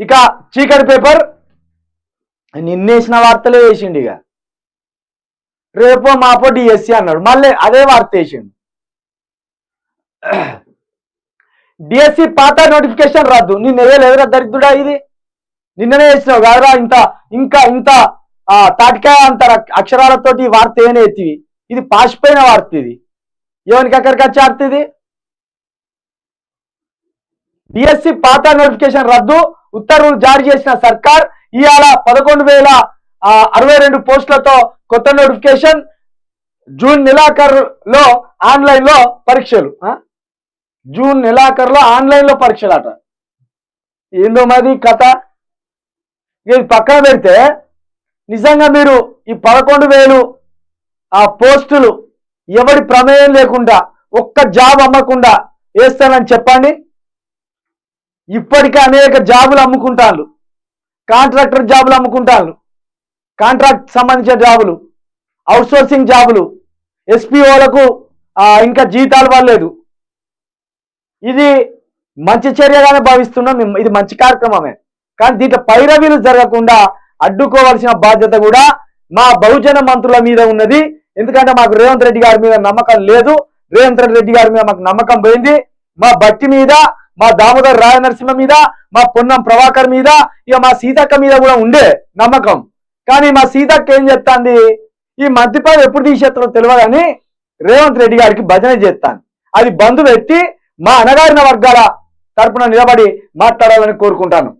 ఇక చీకటి పేపర్ నిన్నేసిన వార్తలే వేసిండు. ఇక రేపో మాపో డిఎస్సి అన్నాడు, మళ్ళీ అదే వార్త వేసిండు. డిఎస్సి పాత నోటిఫికేషన్ రద్దు. నిన్న వేయలేదురా దరిద్రుడా, ఇది నిన్ననే వేసినావు కాదురా. ఇంకా తాటికాయ అంటారు అక్షరాలతోటి ఈ వార్త ఏనే ఎత్తివి. ఇది పాసిపోయిన వార్త. ఇది ఎవరికి ఎక్కడికి వచ్చే వార్త ఇది. డిఎస్సి పాత నోటిఫికేషన్ రద్దు, ఉత్తర్వులు జారీ చేసిన సర్కార్. ఇవాళ 11,062 పోస్టులతో కొత్త నోటిఫికేషన్. జూన్ నెలాఖరులో ఆన్లైన్ లో పరీక్షలు. జూన్ నెలాఖరులో ఆన్లైన్ లో పరీక్షలు అట. ఏందో మరి కథ. ఇది పక్కన పెడితే నిజంగా మీరు ఈ 11,000 పోస్టులు ఎవరి ప్రమేయం లేకుండా ఒక్క జాబ్ అమ్మకుండా వేస్తానని చెప్పండి. ఇప్పటికే అనేక జాబులు అమ్ముకుంటాను, కాంట్రాక్టర్ జాబులు అమ్ముకుంటాను, కాంట్రాక్ట్ సంబంధించిన జాబులు, అవుట్సోర్సింగ్ జాబులు, ఎస్పీఓలకు ఇంకా జీతాలు పడలేదు. ఇది మంచి చర్యగానే భావిస్తున్నాం, ఇది మంచి కార్యక్రమమే. కానీ దీంట్లో పైరవీలు జరగకుండా అడ్డుకోవాల్సిన బాధ్యత కూడా మా బహుజన మంత్రుల మీద ఉన్నది. ఎందుకంటే మాకు రేవంత్ రెడ్డి గారి మీద నమ్మకం లేదు. రేవంత్ రెడ్డి గారి మీద మాకు నమ్మకం పోయింది. మా బట్టి మీద, మా దామోదర్ రాయనరసింహ మీద, మా పొన్నం ప్రభాకర్ మీద, ఇక మా సీతక్క మీద కూడా ఉండే నమ్మకం. కానీ మా సీతక్క ఏం చెప్తాంది, ఈ మంత్రిపదవి ఎప్పుడు తీసేస్తారో తెలియదని రేవంత్ రెడ్డి గారికి భజన చేస్తాను. అది బంధు పెట్టి మా అణగారిన వర్గాల తరపున నిలబడి మాట్లాడాలని కోరుకుంటాను.